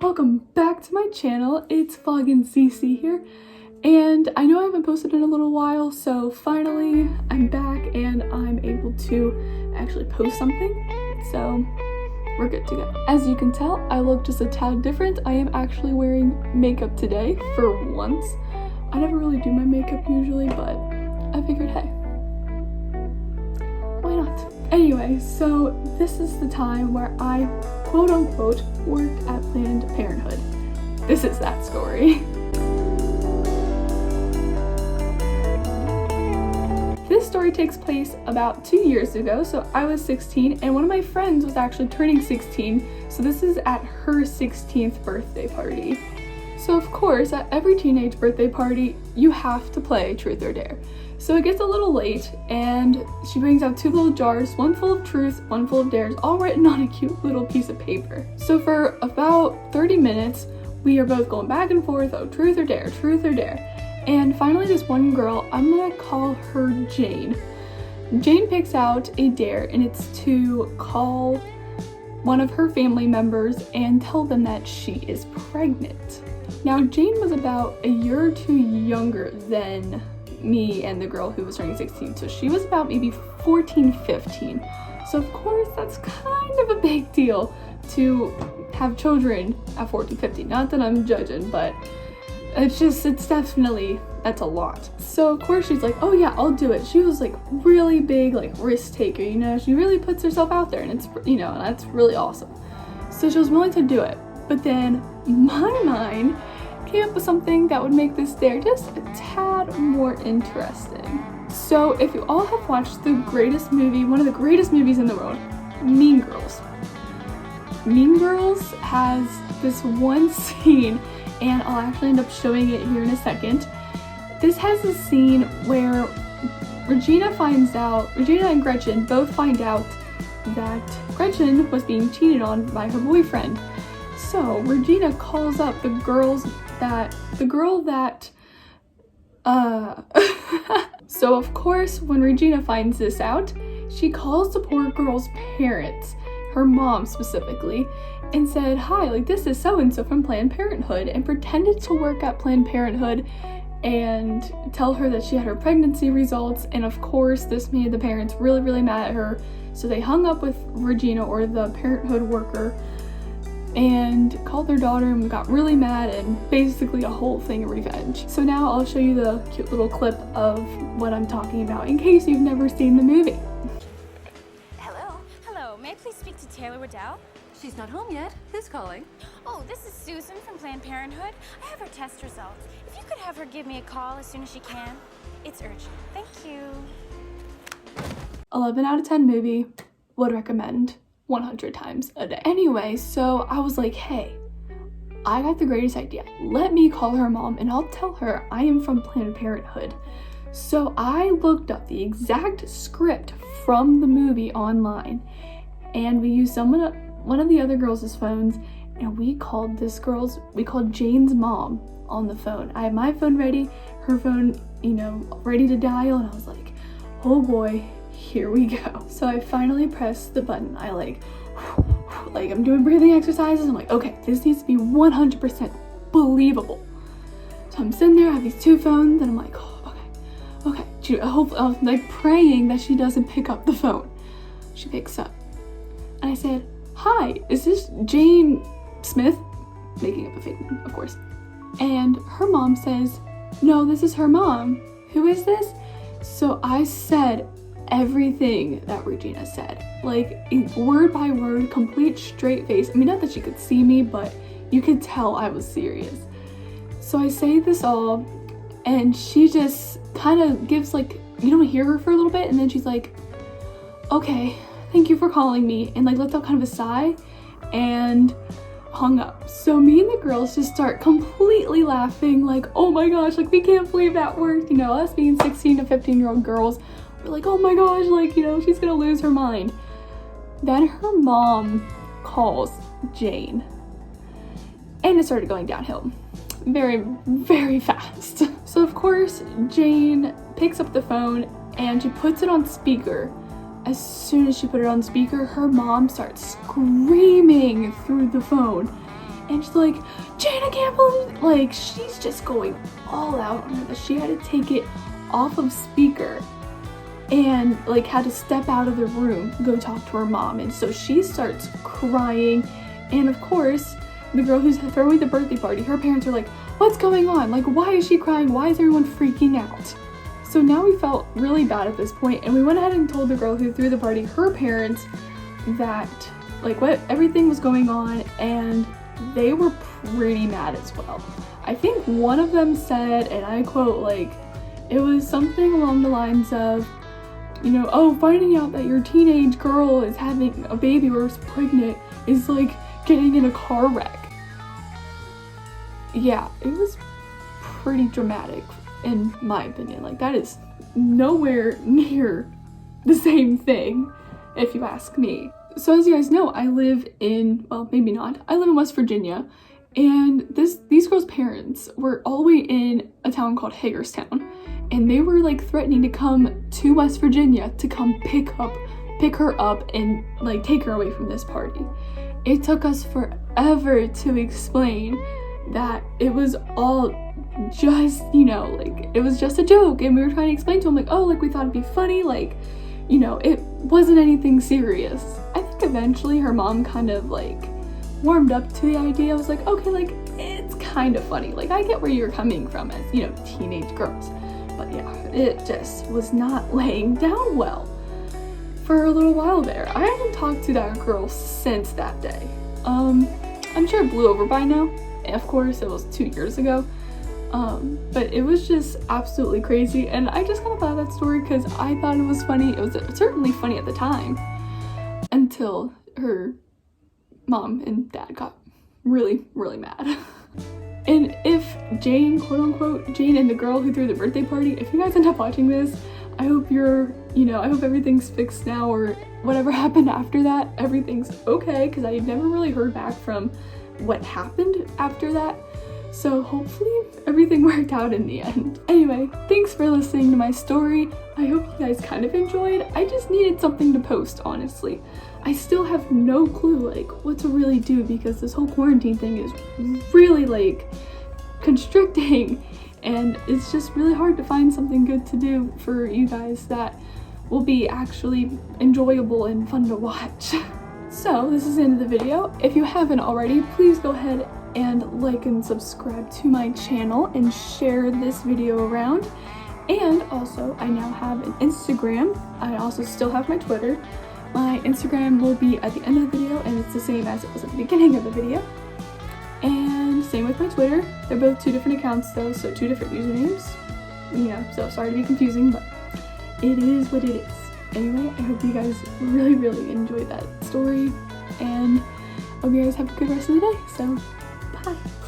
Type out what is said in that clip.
Welcome back to my channel. It's Vloggin' CC here, and I know I haven't posted in a little while, so finally I'm back and I'm able to actually post something, so we're good to go. As you can tell, I look just a tad different. I am actually wearing makeup today for once. I never really do my makeup usually, but I figured, hey, why not? Anyway, so this is the time where I quote-unquote work at Planned Parenthood. This is that story. This story takes place about 2 years ago, so I was 16 and one of my friends was actually turning 16, so this is at her 16th birthday party. So of course, at every teenage birthday party, you have to play Truth or Dare. So it gets a little late and she brings out two little jars, one full of truth, one full of dares, all written on a cute little piece of paper. So for about 30 minutes, we are both going back and forth, oh, truth or dare, truth or dare. And finally this one girl, I'm gonna call her Jane. Jane picks out a dare and it's to call one of her family members and tell them that she is pregnant. Now Jane was about a year or two younger than me and the girl who was turning 16, so she was about maybe 14, 15. So of course that's kind of a big deal to have children at 14, 15. Not that I'm judging, but it's definitely, that's a lot. So of course she's like, oh yeah, I'll do it. She was like really big, like risk taker, you know, she really puts herself out there and it's, you know, that's really awesome. So she was willing to do it, but then my mind came up with something that would make this dare just a tad more interesting. So if you all have watched the greatest movie, one of the greatest movies in the world, Mean Girls. Mean Girls has this one scene, and I'll actually end up showing it here in a second. This has a scene where Regina and Gretchen both find out that Gretchen was being cheated on by her boyfriend. So Regina calls up the girl that so of course when Regina finds this out, she calls the poor girl's parents, her mom specifically, and said, hi, like this is so-and-so from Planned Parenthood, and pretended to work at Planned Parenthood and tell her that she had her pregnancy results. And of course this made the parents really, really mad at her, so they hung up with Regina, or the Parenthood worker, and called their daughter and got really mad, and basically a whole thing of revenge. So now I'll show you the cute little clip of what I'm talking about in case you've never seen the movie. Hello, may I please speak to Taylor Waddell? She's not home yet. Who's calling? Oh, this is Susan from Planned Parenthood. I have her test results. If you could have her give me a call as soon as she can. It's urgent. Thank you. 11 out of 10 movie, would recommend 100 times a day. Anyway, so I was like, hey, I got the greatest idea. Let me call her mom and I'll tell her I am from Planned Parenthood. So I looked up the exact script from the movie online, and we used one of the other girls' phones, and we called Jane's mom on the phone. I had my phone ready, her phone, you know, ready to dial, and I was like, oh boy, here we go. So I finally pressed the button. I I'm doing breathing exercises. I'm like, okay, this needs to be 100% believable. So I'm sitting there, I have these two phones, and I'm like, oh, okay. I was like praying that she doesn't pick up the phone. She picks up. And I said, hi, is this Jane Smith? Making up a fake name, of course. And her mom says, no, this is her mom. Who is this? So I said everything that Regina said, like word by word, complete straight face. I mean, not that she could see me, but you could tell I was serious. So I say this all, and she just kind of gives, like, you don't hear her for a little bit, and then she's like, okay, thank you for calling me, and like lets out kind of a sigh and hung up. So me and the girls just start completely laughing, like, oh my gosh, like we can't believe that worked, you know, us being 16 to 15-year-old girls. We're like, oh my gosh, like, you know, she's gonna lose her mind. Then her mom calls Jane, and it started going downhill very, very fast. So of course Jane picks up the phone and she puts it on speaker. As soon as she put it on speaker, her mom starts screaming through the phone, and she's like, Jane, I can't believe, like, she's just going all out on her that she had to take it off of speaker and like had to step out of the room, go talk to her mom. And so she starts crying, and of course the girl who's throwing the birthday party, her parents are like, what's going on? Like, why is she crying? Why is everyone freaking out? So now we felt really bad at this point, and we went ahead and told the girl who threw the party, her parents, that like what everything was going on, and they were pretty mad as well. I think one of them said, and I quote, like, it was something along the lines of, you know, oh, finding out that your teenage girl is having a baby or is pregnant is like getting in a car wreck. Yeah, it was pretty dramatic in my opinion. Like, that is nowhere near the same thing, if you ask me. So as you guys know, I live in, well, maybe not, I live in West Virginia, and these girls' parents were all the way in a town called Hagerstown, and they were like threatening to come to West Virginia to come pick her up and like take her away from this party. It took us forever to explain that it was all just, you know, like, it was just a joke, and we were trying to explain to them, like, oh, like, we thought it'd be funny, like, you know, it wasn't anything serious. I think eventually her mom kind of like warmed up to the idea. I was like, okay, like, it's kind of funny, like, I get where you're coming from as, you know, teenage girls. But yeah, it just was not laying down well for a little while there. I haven't talked to that girl since that day. I'm sure it blew over by now. Of course, it was 2 years ago. But it was just absolutely crazy, and I just kind of thought of that story because I thought it was funny. It was certainly funny at the time, until her mom and dad got really, really mad. And if Jane, quote unquote, Jane and the girl who threw the birthday party, if you guys end up watching this, I hope you're, you know, I hope everything's fixed now, or whatever happened after that, everything's okay, because I never really heard back from what happened after that. So hopefully everything worked out in the end. Anyway, thanks for listening to my story. I hope you guys kind of enjoyed. I just needed something to post, honestly. I still have no clue like what to really do, because this whole quarantine thing is really like constricting, and it's just really hard to find something good to do for you guys that will be actually enjoyable and fun to watch. So this is the end of the video. If you haven't already, please go ahead and like and subscribe to my channel and share this video around. And also, I now have an Instagram. I also still have my Twitter. My Instagram will be at the end of the video, and it's the same as it was at the beginning of the video. And same with my Twitter. They're both 2 different accounts though, so 2 different usernames. You know, so sorry to be confusing, but it is what it is. Anyway, I hope you guys really, really enjoyed that story, and hope you guys have a good rest of the day. So, bye!